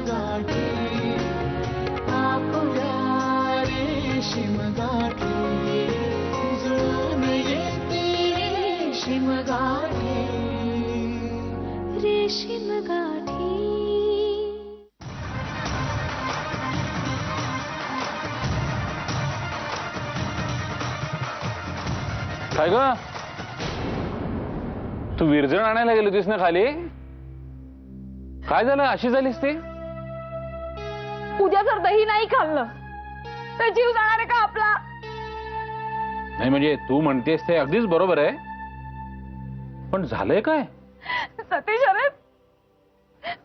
गाठी आपुल्या रेशीम गाठी जुळून येते रेशीम गाठी रेशीम गाठी. काय ग तू विरजण आणायला गेली होतीस ना खाली? काय झालं अशी झालीस ती? उद्या जर दही नाही खाल्लं तर जीव जाणार आहे का आपला? नाही म्हणजे तू म्हणतेस ते अगदीच बरोबर आहे, पण झालंय काय? सतीश अरे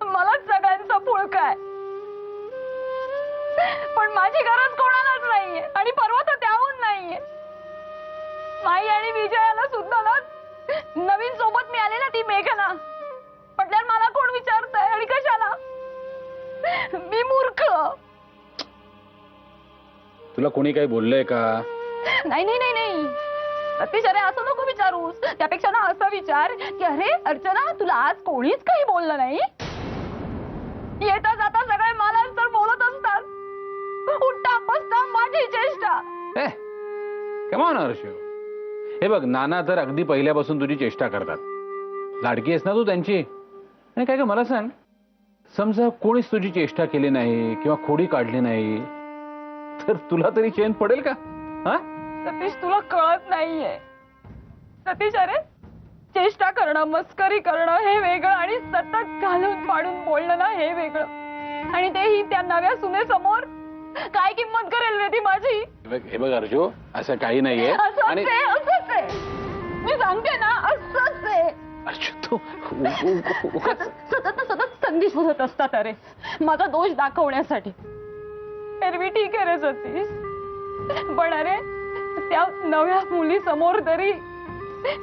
मलाच सगळ्यांचा पुळका आहे, पण माझी गरज कोणालाच नाहीये आणि परवा तर त्याहून नाहीये. माई आणि विजयाला सुद्धा ना नवीन सोबत मिळाली ना ती मेघना, म्हटल्यावर मला कोण विचारतंय आणि कशाला? मी मूर्ख. तुला कोणी काही बोललंय का? नाही नाही नाही नाही सतीश अरे असं नको विचारूस. त्यापेक्षा ना असं विचार की अरे अर्चना तुला आज कोणीच काही बोललं नाही? येता जाता सगळे मला तर बोलत असतात, उठता बसता माझी चेष्टा. कम ऑन हर्ष, हे बघ नाना तर अगदी पहिल्यापासून तुझी चेष्टा करतात. लाडकी आहेस ना तू त्यांची. आणि काय का मला सांग, समजा कोणीच तुझी चेष्टा केली नाही किंवा खोडी काढली नाही तर तुला तरी चैन पडेल का? हा सतीश तुला कळत नाहीये. सतीश अरे चेष्टा करणं मस्करी करणं हे वेगळं आणि सतत घालून पाडून बोलणं ना हे वेगळं. आणि तेही त्या नव्या सुनेसमोर काय किंमत करेल रे ती माझी? हे बघ अर्जो असं काही नाहीये. आणि असंच आहे मी सांगते ना, असंच आहे. सतत सतत संधी शोधत असतात अरे माझा दोष दाखवण्यासाठी. एरवी ठीक आहे रे सतीश, पण अरे त्या नव्या मुली समोर तरी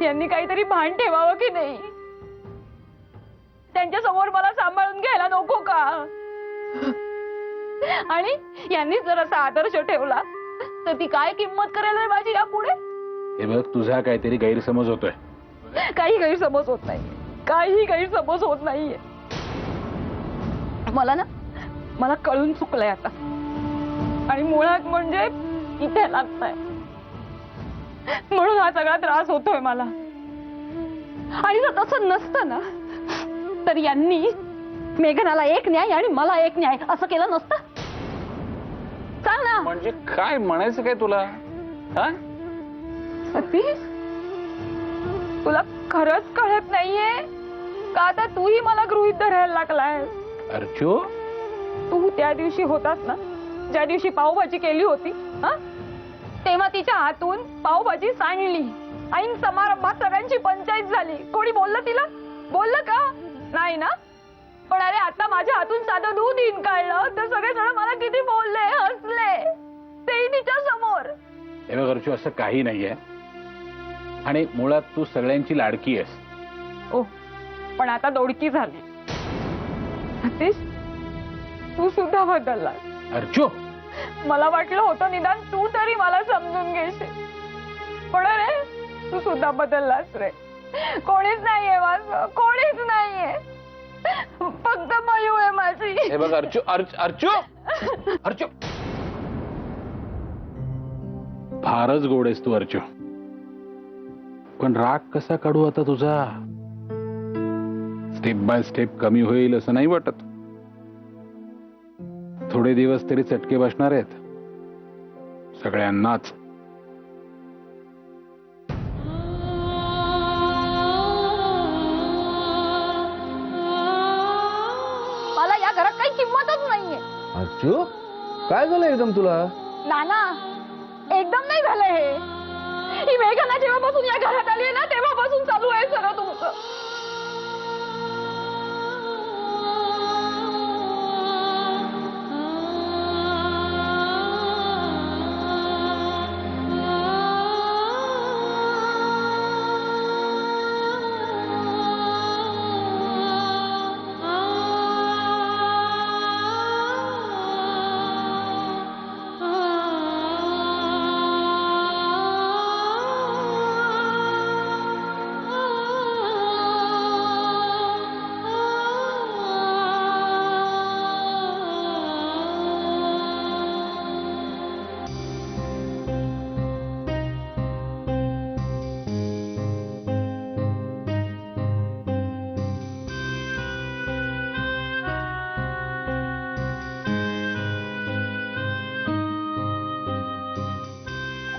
यांनी काहीतरी भान ठेवावं की नाही? त्यांच्या समोर मला सांभाळून घ्यायला नको का? आणि यांनी जर असा आदर्श ठेवला तर ती काय किंमत करेल रे माझी यापुढे? हे बघ तुझा काहीतरी गैरसमज होतोय. काही गैरसमज होत नाही, काही गैरसमज होत नाहीये. मला कळून चुकलंय आता आणि मुळात म्हणजे इथे लागतंय म्हणून हा सगळा त्रास होतोय मला. आणि जर तसं नसतं ना तर यांनी मेघनाला एक न्याय आणि मला एक न्याय असं केलं नसतं? सांग ना. म्हणजे काय म्हणायचं काय तुला? हा सतीश तुला खरंच कळत नाहीये का आता तूही मला गृहीत धरायला लागलाय? अर्चो तू त्या दिवशी होतास ना ज्या दिवशी पावभाजी केली होती, तेव्हा तिच्या हातून पावभाजी सांडली. ऐन समारंभात सगळ्यांची पंचायत झाली. कोणी बोललं तिला? बोललं का? नाही ना. पण अरे आता माझ्या हातून साधं दूध इन काढलं तर सगळे जण मला किती बोलले, हसले, तेही तिच्या समोर. हे बघ अर्चो असं काही नाहीये आणि मुळात तू सगळ्यांची लाडकी आहेस. ओ पण आता दोडकी झाली. सतीश तू सुद्धा बदललास. अर्चो मला वाटलं होतं निदान तू तरी मला समजून घेशील, पण रे तू सुद्धा बदललास रे. कोणीच नाहीये माझं, कोणीच नाहीये, फक्त मयू आहे माझी. हे बघ अर्चो अर्चो अर्चो फारच गोड आहेस तू अर्चो, पण राग कसा काढू आता तुझा? स्टेप बाय स्टेप कमी होईल असं नाही वाटत. थोडे दिवस तरी चटके बसणार आहेत सगळ्यांनाच. मला या घरात काही किंमतच नाहीये. अर्चो काय झालं एकदम तुला? नाना एकदम नाही झालं हे. ही मेघना जेव्हापासून या घरात आली ना तेव्हापासून चालू आहे सगळं तुमचं.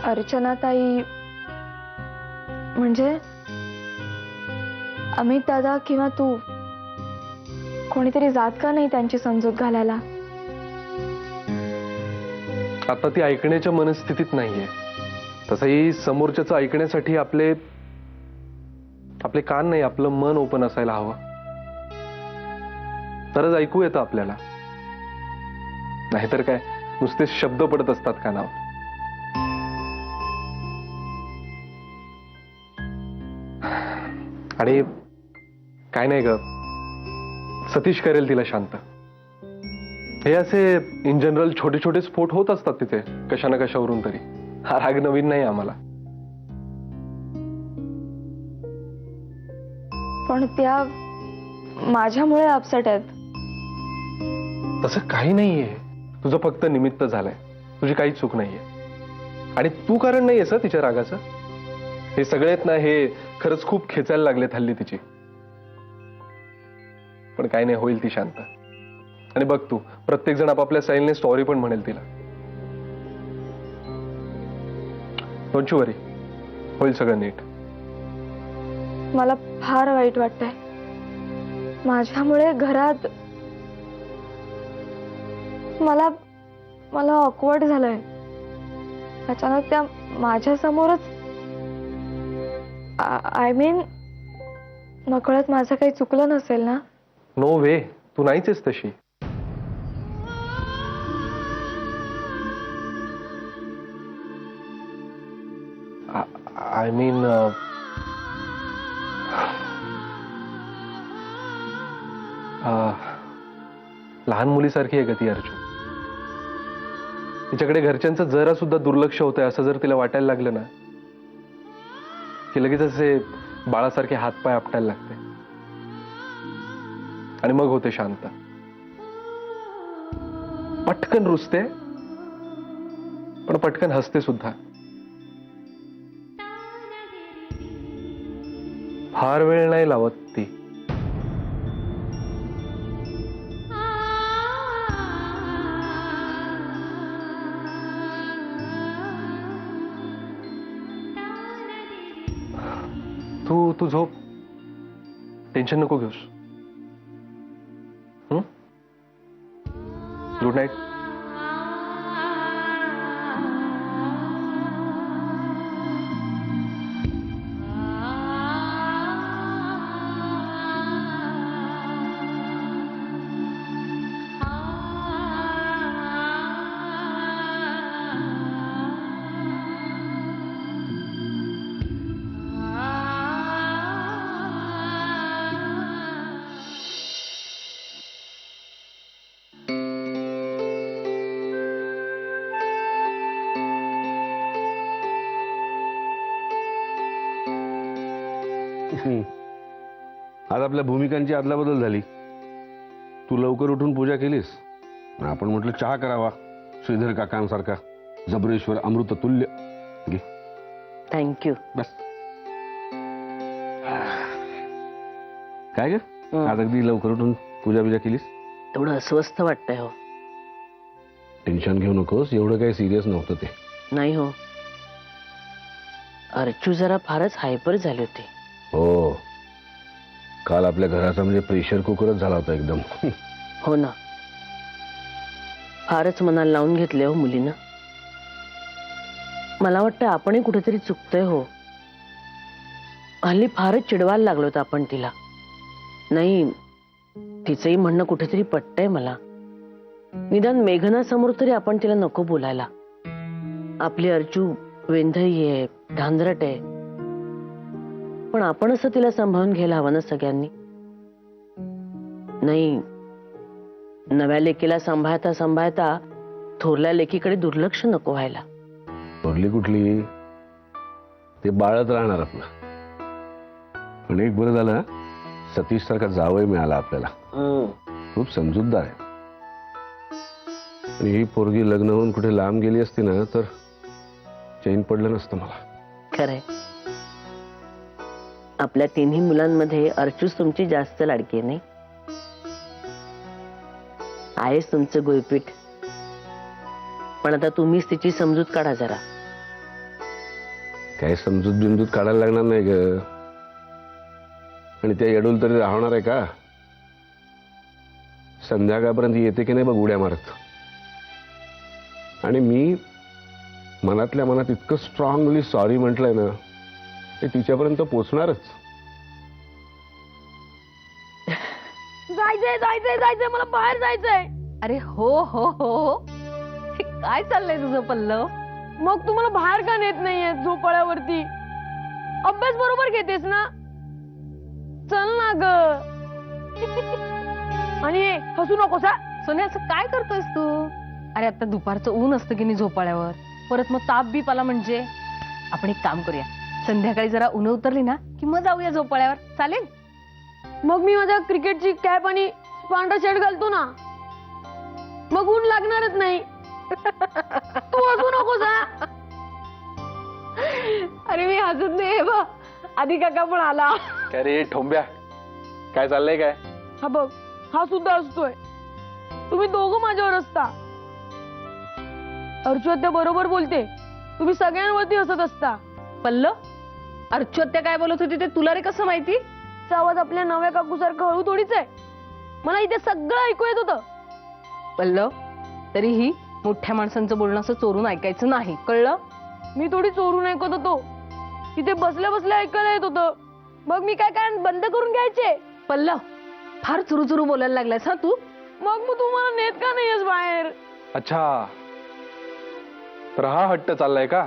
अर्चनाताई म्हणजे अमित दादा किंवा तू कोणीतरी जात का नाही त्यांची समजूत घालायला? आता ती ऐकण्याच्या मनस्थितीत नाहीये. तसंही समोरच्याचं ऐकण्यासाठी आपले कान नाही, आपलं मन ओपन असायला हवं. तरच ऐकू येतं आपल्याला. नाहीतर काय नुसते शब्द पडत असतात कानावर. आणि काय नाही ग, सतीश करेल तिला शांत. हे असे इन जनरल छोटे छोटे स्फोट होत असतात तिथे कशा ना कशावरून तरी. हा राग नवीन नाही आम्हाला. पण त्या माझ्यामुळे अपसेट आहेत. तसं काही नाहीये. तुझं फक्त निमित्त झालंय. तुझी काहीच चूक नाहीये. आणि तू कारण नाहीयेस तिच्या रागाचं. हे सगळे आहेत ना, हे खरंच खूप खेचायला लागलेत हल्ली तिची. पण काही नाही, होईल ती शांत. आणि बघ तू, प्रत्येक जण आपापल्या स्टाईलने स्टोरी पण म्हणेल तिला. डोंट यू वरी, होईल सगळं नीट. मला फार वाईट वाटतंय. माझ्यामुळे घरात मला मला ऑकवर्ड झालंय. अचानक त्या माझ्या समोरच आय मीन नकळत माझं काही चुकलं नसेल ना? नो वे, तू नाहीच आहेस तशी. आय मीन लहान मुलीसारखी आहे का ती अर्जुन? तिच्याकडे घरच्यांचं जरा सुद्धा दुर्लक्ष होतंय असं जर तिला वाटायला लागलं ना, की लगेच असे बाळासारखे हातपाय आपटायला लागते. आणि मग होते शांत. पटकन रुसते, पण पटकन हसते सुद्धा. फार वेळ नाही लावत ती. तू झोप. टेन्शन नको घेऊस. Good night. आज आपल्या भूमिकांची अदलाबदल झाली. तू लवकर उठून पूजा केलीस. आपण म्हटलं चहा करावा श्रीधर काकांसारखा जबरेश्वर अमृत तुल्य. घे. थँक्यू. बस. काय ग, आज अगदी लवकर उठून पूजा बिजा केलीस? थोडं अस्वस्थ वाटतंय हो. टेन्शन घेऊ नकोस, एवढं काही सिरियस नव्हतं ते. नाही हो, अर्चू जरा फारच हायपर झाली होती. हो, काल आपल्या घराचा म्हणजे प्रेशर कुकरच झाला होता एकदम. हो ना, फारच मनाला लावून घेतले हो मुलीनं. मला वाटतं आपणही कुठेतरी चुकतोय हो. हल्ली फारच चिडवायला लागलो होतो आपण तिला. नाही, तिचंही म्हणणं कुठेतरी पटतंय मला. निदान मेघनासमोर तरी आपण तिला नको बोलायला. आपली अर्चू वेंधई आहे, धांदरट आहे. पण आपण असं तिला सांभाळून घ्यायला हवं ना सगळ्यांनी. नाही, नव्या लेकीला सांभाळता सांभाळता थोरल्या लेकीकडे दुर्लक्ष नको व्हायला. थोरली कुठली, ते बाळच राहणार आपलं. पण एक बरं झालं, सतीश सारखा जावई मिळाला आपल्याला. खूप समजूतदार आहे. आणि ही पोरगी लग्न होऊन कुठे लांब गेली असती ना तर चैन पडलं नसतं मला. खरंय, आपल्या तिन्ही मुलांमध्ये अर्चूच तुमची जास्त लाडकी आहे. नाही आहेच तुमचं गुळपीठ. पण आता तुम्हीच तिची समजूत काढा जरा. काही समजूत बिंदूत काढायला लागणार नाही ग. आणि त्या येडूल तरी राहणार आहे का? संध्याकाळपर्यंत येते की नाही बघ उड्या मारत. आणि मी मनातल्या मनात इतकं स्ट्रॉंगली सॉरी म्हटलंय ना, ते तिच्यापर्यंत पोचणारच. जायचंय जायचंय जायचंय, मला बाहेर जायचंय. अरे हो हो हो, हे काय चाललंय तुझं पल्लव? मग तुम्हाला बाहेर का नेत नाहीये झोपाळ्यावरती? अभ्यास बरोबर घेतेस ना? चल ना ग. आणि हे हसू नकोस हा. सोने, असं काय करतोयस तू? अरे आता दुपारचं ऊन असतं की नाही झोपाळ्यावर, परत मग ताप बीप आला म्हणजे. आपण एक काम करूया, संध्याकाळी जरा ऊन उतरली ना की मग जाऊया झोपाळ्यावर, चालेल? मग मी माझ्या क्रिकेटची कॅप आणि पांढरा शर्ट घालतो ना, मग ऊन लागणारच नाही. तू हसू नकोस हा. अरे मी हसत नाही बा, आधी काका पण आला. काय रे ठोंब्या, काय चाललंय काय? हा बघ, हा सुद्धा असतोय. तुम्ही दोघं माझ्यावर असता. अर्चुत्या बरोबर बोलते, तुम्ही सगळ्यांवरती हसत असता. पल्लव, अर्चुत्या काय बोलत होती ते तुला रे कसं माहिती? आवाज आपल्या नव्या काकू सारखं हळू थोडीच आहे. मला इथे सगळं ऐकू येत होतं. पल्लव, तरीही मोठ्या माणसांचं बोलणं असं चोरून ऐकायचं नाही, कळलं? मी थोडी चोरून ऐकत होतो, इथे बसल्या बसल्या ऐकायला येत होतं. मग मी काय काय बंद करून घ्यायचे? पल्लव, फार चुरू बोलायला लागलायस हा तू. मग तुम्हाला नेत का नाहीयेस बाहेर? अच्छा, तर हा हट्ट चाललाय का?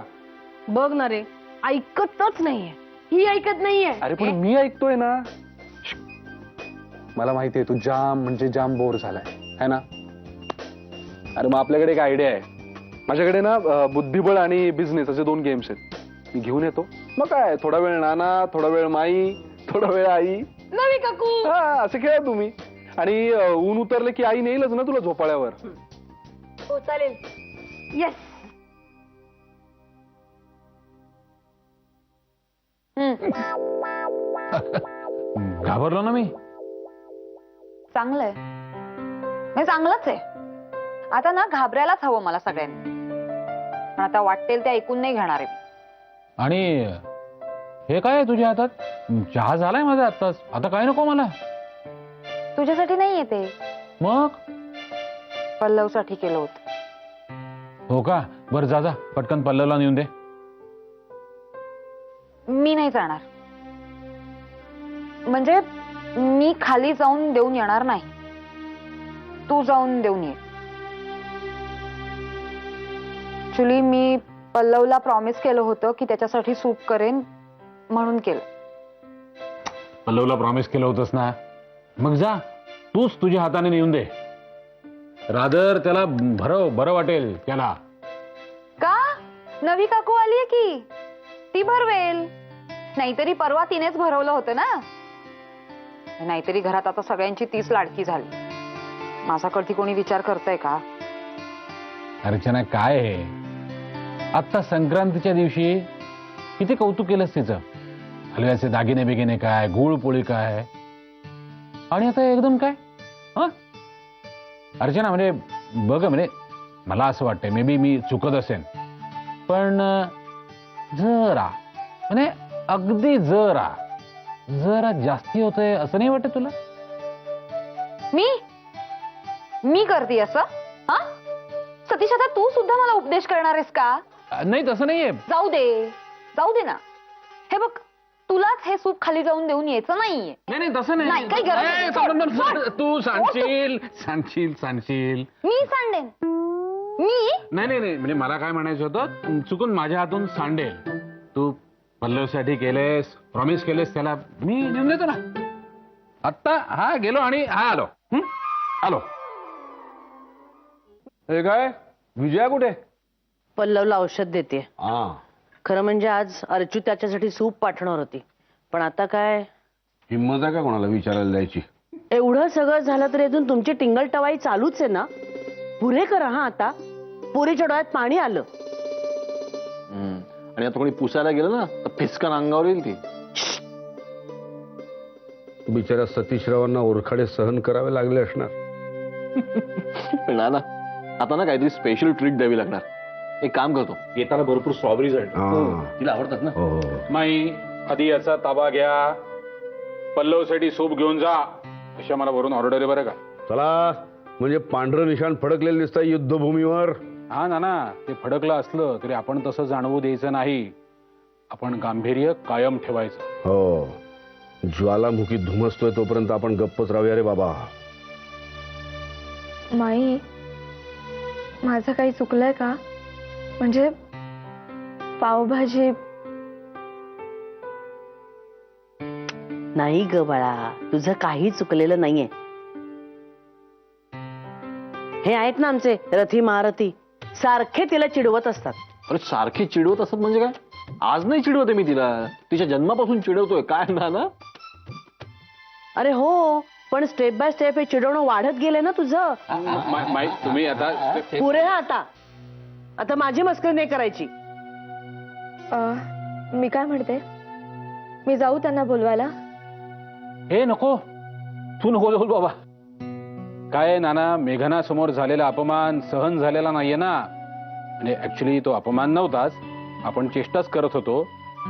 बघ ना रे, ऐकतच नाहीये. ही ऐकत नाहीये. अरे पण मी ऐकतोय ना. मला माहितीये तू जाम म्हणजे जाम बोर झालाय है ना. अरे मग आपल्याकडे एक आयडिया आहे. माझ्याकडे ना बुद्धिबळ आणि बिझनेस असे 2 गेम्स आहेत. मी घेऊन येतो. मग काय, थोडा वेळ नाना, थोडा वेळ माई, थोडा वेळ आई. नवी काकू. हा, असे खेळ तुम्ही. आणि ऊन उतरले की आई नेईलच ना तुला झोपाळ्यावर. हो चालेल. येस. घाबरलो ना मी. चांगलंय, म्हणजे चांगलंच आहे. आता ना घाबरायलाच हवं मला सगळ्यांनी. पण आता वाटेल ते ऐकून नाही घेणार आहे. आणि हे काय आहे तुझ्या हातात? चहा झालाय माझा आत्ताच. आता काय नको मला. तुझ्यासाठी नाही येते, मग पल्लवसाठी केलं होतं. हो का? बरं जा जा, पटकन पल्लवला नेऊन दे. मी नाही जाणार. म्हणजे मी खाली जाऊन देऊन येणार नाही, तू जाऊन देऊन ये. ऍक्च्युली मी पल्लवला प्रॉमिस केलं होतं की त्याच्यासाठी सूप करेन, म्हणून केलं. पल्लवला प्रॉमिस केलं होतंस ना, मग जा तूच तुझ्या हाताने नेऊन दे. रादर त्याला बरं वाटेल त्याला. का? नवी काकू आलीये की ती भरवेल. नाहीतरी परवा तिनेच भरवलं होतं ना. नाहीतरी घरात आता सगळ्यांची 30 लाडकी झाली. माझा कधी कोणी विचार करतंय का? अर्चना, काय हे आत्ता संक्रांतीच्या दिवशी किती कौतुक केलंस तिचं. हलव्याचे दागिने बिगिने काय, गुळपोळी काय, आणि आता एकदम काय? हा अर्चना, म्हणजे बघ, म्हणजे मला असं वाटतंय, मे बी मी चुकत असेन, पण जरा म्हणजे अगदी जरा जास्ती होतंय असं नाही वाटत तुला? मी करते असं? हा सतीश, आता तू सुद्धा मला उपदेश करणार आहेस का? नाही, तसं नाहीये. जाऊ दे ना. हे बघ, तुलाच हे सूप खाली जाऊन देऊन यायचं नाहीये. नाही, तसं नाही, काही गरज नाही. नाही. सोड. तू सांडशील. मी सांडेन. मी नाही, म्हणजे मला काय म्हणायचं होतं, चुकून माझ्या हातून सांडेल. तू पल्लवसाठी केलेस, प्रॉमिस केलेस त्याला, मी देऊन देतो ना. आत्ता हा गेलो आणि हा आलो. आलो. हे काय, विजया कुठे? पल्लवला औषध देते. खरं म्हणजे आज अर्चू त्याच्यासाठी सूप पाठवणार होती, पण आता काय, हिंमत आहे का कोणाला विचारायला द्यायची? एवढं सगळं झालं तर इथून तुमची टिंगल टवाई चालूच आहे ना. पुरे करा हा आता. पोरीच्या डोळ्यात पाणी आलं. आणि आता कोणी पुसायला गेलं ना तर फिसकन अंगावर येईल ती. बिचारा सतीशरावांना ओरखाडे सहन करावे लागले असणार. ना आता ना काहीतरी स्पेशल ट्रीट द्यावी लागणार. एक काम करतो, येताना भरपूर स्ट्रॉबेरीज आहेत. हा. तिला आवडतात ना. हो माई आधी याचा ताबा घ्या, पल्लवसाठी सूप घेऊन जा, अशा मला वरून ऑर्डर आहे बरं का. चला, म्हणजे पांढरं निशाण फडकलेलं दिसतंय युद्धभूमीवर. हा नाना, ते फडकलं असलं तरी आपण तसं जाणवू द्यायचं नाही. आपण गांभीर्य कायम ठेवायचं. हो, ज्वालामुखी धुमसतोय तोपर्यंत आपण गप्पच राहूया रे बाबा. माई, माझं काही चुकलंय का? म्हणजे पावभाजी. नाही ग बाळा, तुझं काही चुकलेलं नाहीये. हे आहेत ना आमचे रथी महारथी, सारखे तिला चिडवत असतात. अरे सारखी चिडवत असत म्हणजे काय? आज नाही चिडवते मी तिला, तिच्या जन्मापासून चिडवतोय. काय ना. अरे हो, पण स्टेप बाय स्टेप हे चिडवणं वाढत गेले ना तुझं. माई तुम्ही आता पुरे हा आता माझी मस्करी नाही करायची. मी काय म्हणते, मी जाऊ त्यांना बोलवायला? हे नको, तू नको बोल बाबा. काय नाना, मेघना समोर झालेला अपमान सहन झालेला नाहीये ना. म्हणजे ऍक्च्युली तो अपमान नव्हताच, आपण चेष्टाच करत होतो,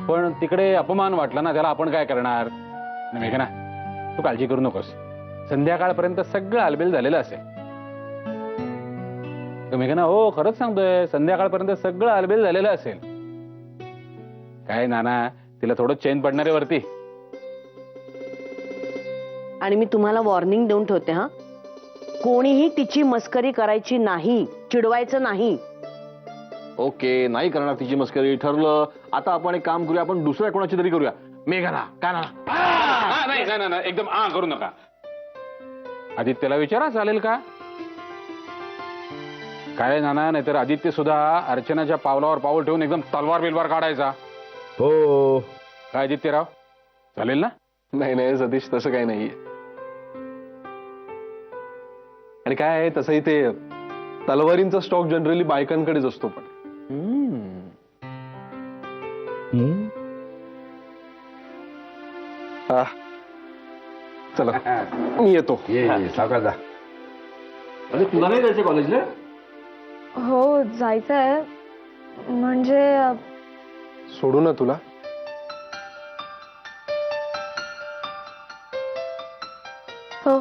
पण तिकडे अपमान वाटला ना, त्याला आपण काय करणार. मेघना, तू काळजी करू नकोस, संध्याकाळपर्यंत सगळं आलबेल झालेलं असेल. मेघना, हो खरंच सांगतोय, संध्याकाळपर्यंत सगळं आलबेल झालेलं असेल. काय नाना, तिला थोडं चैन पडणार आहे वरती. आणि मी तुम्हाला वॉर्निंग देऊन ठेवते हा, कोणीही तिची मस्करी करायची नाही, चिडवायचं नाही. ओके, नाही करणार तिची मस्करी. ठरलं. आता आपण एक काम करूया, आपण दुसऱ्या कोणाची तरी करूया. मेघना, काय ना. नाही नाही नाही, एकदम करू नका. आदित्यला विचारा, चालेल का? काय नाना, नाहीतर आदित्य सुद्धा अर्चनाच्या पावलावर पाऊल ठेवून एकदम तलवार बिलवार काढायचा. हो, काय आदित्यराव, चालेल ना? नाही नाही सतीश, तसं काही नाहीये. आणि काय आहे, तसंही ते तलवारींचा स्टॉक जनरली बायकांकडेच असतो. पण हा, चला मी येतो. ये सावकाश जा. अरे तुला नाही जायचं कॉलेजला? हो, जायचंय. म्हणजे सोडू ना तुला? हो,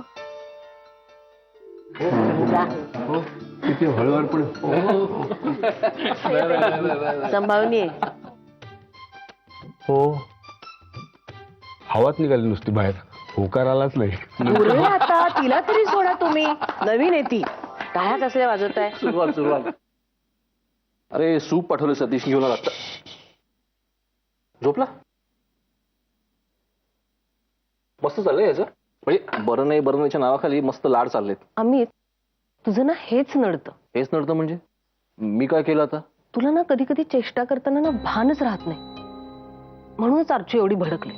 किती हळूवार पण. संभावनी आहे. हो, हवाच निघाली नुसती बाहेर, होकार आलाच नाही. पुरे आता तिला तरी सोडा तुम्ही, नवीन आहे ती. टाळ्या कसल्या वाजवताय? सुरुवात. अरे सूप पाठवलं सतीश घेऊन आला आता. झोपला? मस्त चाललंय याचं, म्हणजे बरं नाहीच्या नावाखाली मस्त लाड चाललेत. अमित, तुझं ना हेच नडतं. हेच नडतं म्हणजे? मी काय केलं आता? तुला ना कधी कधी चेष्टा करताना ना भानच राहत नाही, म्हणूनच अर्चू एवढी भडकली.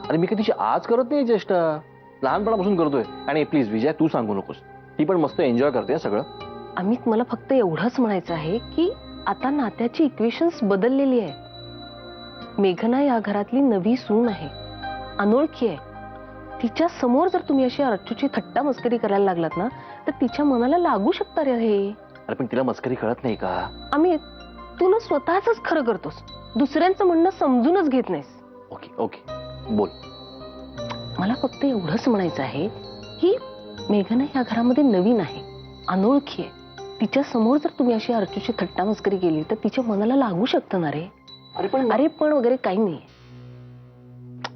अरे मी कधीची आज करत नाही चेष्टा, लहानपणापासून करतोय. आणि प्लीज विजय, तू सांगू नकोस, ती पण मस्त एन्जॉय करते सगळं. अमित, मला फक्त एवढंच म्हणायचं आहे की आता नात्याची इक्वेशन्स बदललेली आहे. मेघना या घरातली नवी सून आहे, अनोळखी आहे. तिच्या समोर जर तुम्ही अशी अर्चूची थट्टा मस्करी करायला लागलात ना, तर तिच्या मनाला लागू शकता रे हे. अरे पण तिला मस्करी कळत नाही का? अमित, तू ना स्वतःच खरं करतोस, दुसऱ्यांचं म्हणणं समजूनच घेत नाहीस. ओके बोल. मला फक्त एवढंच म्हणायचं आहे की मेघना या घरामध्ये नवीन आहे, अनोळखी आहे. तिच्या समोर जर तुम्ही अशी अर्चूची थट्टा मस्करी केली तर तिच्या मनाला लागू शकतं ना रे. अरे पण वगैरे काही नाही.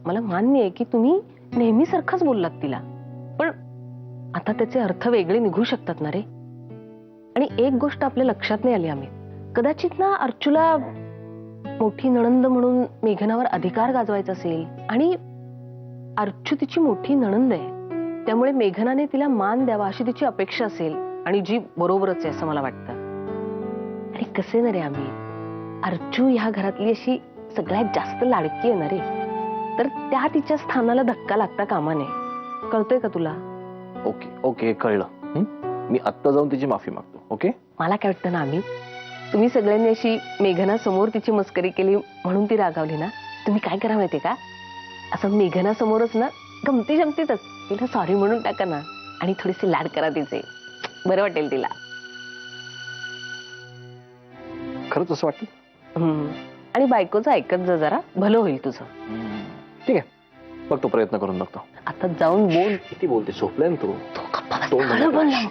मला मान्य आहे की तुम्ही नेहमीसारखाच बोललात तिला, पण आता त्याचे अर्थ वेगळे निघू शकतात ना रे. आणि एक गोष्ट आपल्या लक्षात नाही आली आम्ही, कदाचित ना अर्चूला मोठी नणंद म्हणून मेघनावर अधिकार गाजवायचा असेल, आणि अर्चू तिची मोठी नणंद आहे, त्यामुळे मेघनाने तिला मान द्यावा अशी तिची अपेक्षा असेल, आणि जी बरोबरच आहे असं मला वाटतं. आणि कसे ना रे आम्ही, अर्चू ह्या घरातली अशी सगळ्यात जास्त लाडकी आहे ना रे, तर त्या तिच्या स्थानाला धक्का लागता कामा नये. कळतंय का तुला? ओके कळलं. मी आत्ता जाऊन तिची माफी मागतो. ओके. मला काय वाटतं ना आम्ही, तुम्ही सगळ्यांनी अशी मेघना समोर तिची मस्करी केली म्हणून ती रागावली ना, तुम्ही काय करा माहितीये का, असं मेघना समोरच ना गमती जमतीतच तिला सॉरी म्हणून टाका ना, आणि थोडीशी लाड करा तिचे, बरं वाटेल तिला. खरंच असं वाटतं? आणि बायकोचं ऐकत जा जरा, भलं होईल तुझं. ठीक आहे, बघतो, प्रयत्न करून बघतो. आता जाऊन बोल. किती बोलते, झोपलाय ना तू. खरं बोल ना.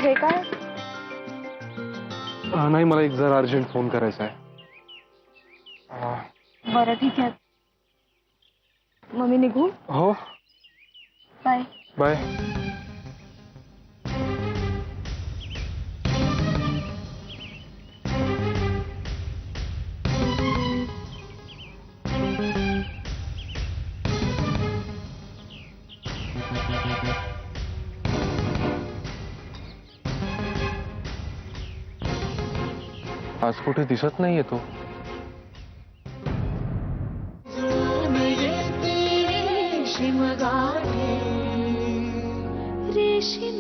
हे काय? नाही, मला एक जरा अर्जंट फोन करायचा आहे. बरं ठीक आहे, मग मी निघू. हो, बाय. बाय. आज कुठे दिसत नाहीये तो. जुळून येते रेशीम गाठी रेशीम